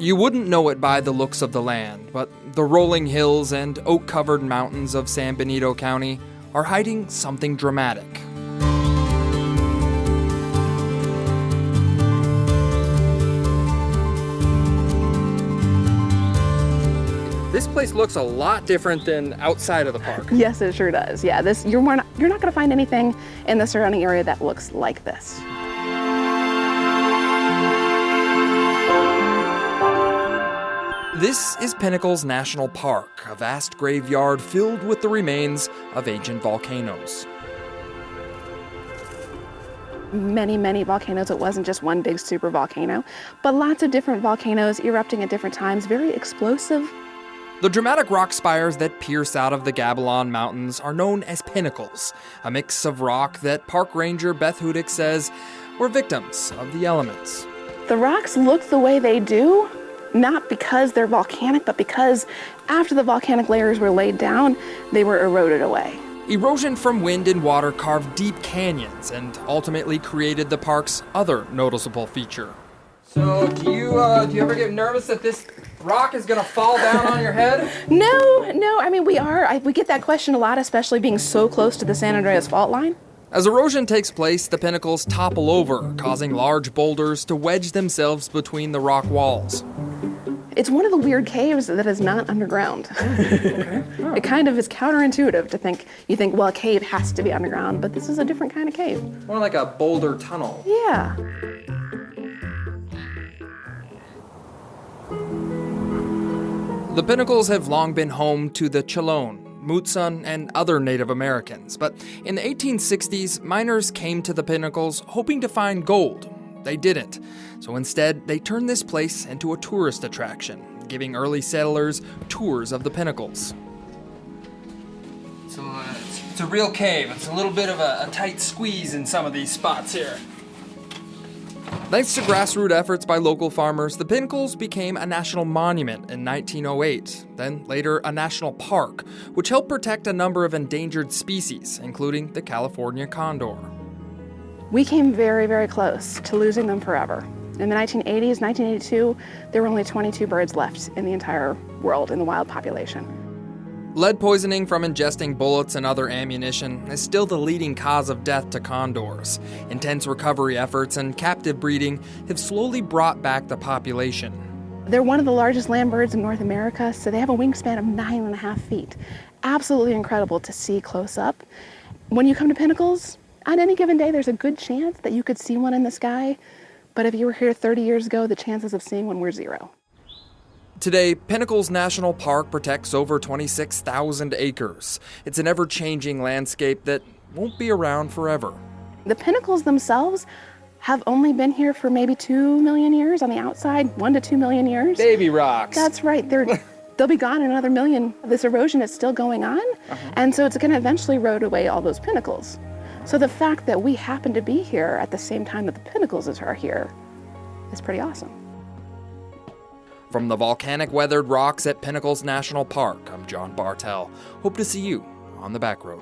You wouldn't know it by the looks of the land, but the rolling hills and oak-covered mountains of San Benito County are hiding something dramatic. This place looks a lot different than outside of the park. Yes, it sure does. Yeah, you're not going to find anything in the surrounding area that looks like this. This is Pinnacles National Park, a vast graveyard filled with the remains of ancient volcanoes. Many, many volcanoes. It wasn't just one big super volcano, but lots of different volcanoes erupting at different times, very explosive. The dramatic rock spires that pierce out of the Gabilan Mountains are known as pinnacles, a mix of rock that park ranger Beth Hudick says were victims of the elements. The rocks look the way they do, not because they're volcanic, but because after the volcanic layers were laid down, they were eroded away. Erosion from wind and water carved deep canyons and ultimately created the park's other noticeable feature. So do you ever get nervous that this rock is gonna fall down on your head? No. I mean, we get that question a lot, especially being so close to the San Andreas fault line. As erosion takes place, the pinnacles topple over, causing large boulders to wedge themselves between the rock walls. It's one of the weird caves that is not underground. Okay. Oh. It kind of is counterintuitive to think, well, a cave has to be underground, but this is a different kind of cave. More like a boulder tunnel. Yeah. The pinnacles have long been home to the Chalone, Mutsun, and other Native Americans, but in the 1860s, miners came to the pinnacles hoping to find gold. They didn't, so instead they turned this place into a tourist attraction, giving early settlers tours of the pinnacles. So it's a real cave. It's a little bit of a tight squeeze in some of these spots here. Thanks to grassroots efforts by local farmers, the Pinnacles became a national monument in 1908, then later a national park, which helped protect a number of endangered species, including the California Condor. We came very, very close to losing them forever. In the 1980s, 1982, there were only 22 birds left in the entire world in the wild population. Lead poisoning from ingesting bullets and other ammunition is still the leading cause of death to condors. Intense recovery efforts and captive breeding have slowly brought back the population. They're one of the largest land birds in North America, so they have a wingspan of 9.5 feet. Absolutely incredible to see close up. When you come to Pinnacles, on any given day, there's a good chance that you could see one in the sky, but if you were here 30 years ago, the chances of seeing one were 0. Today, Pinnacles National Park protects over 26,000 acres. It's an ever-changing landscape that won't be around forever. The pinnacles themselves have only been here for maybe 2 million years on the outside, 1 to 2 million years. Baby rocks. That's right. They'll be gone in another million. This erosion is still going on, and so it's going to eventually erode away all those pinnacles. So the fact that we happen to be here at the same time that the pinnacles are here is pretty awesome. From the volcanic weathered rocks at Pinnacles National Park, I'm John Bartell. Hope to see you on the back road.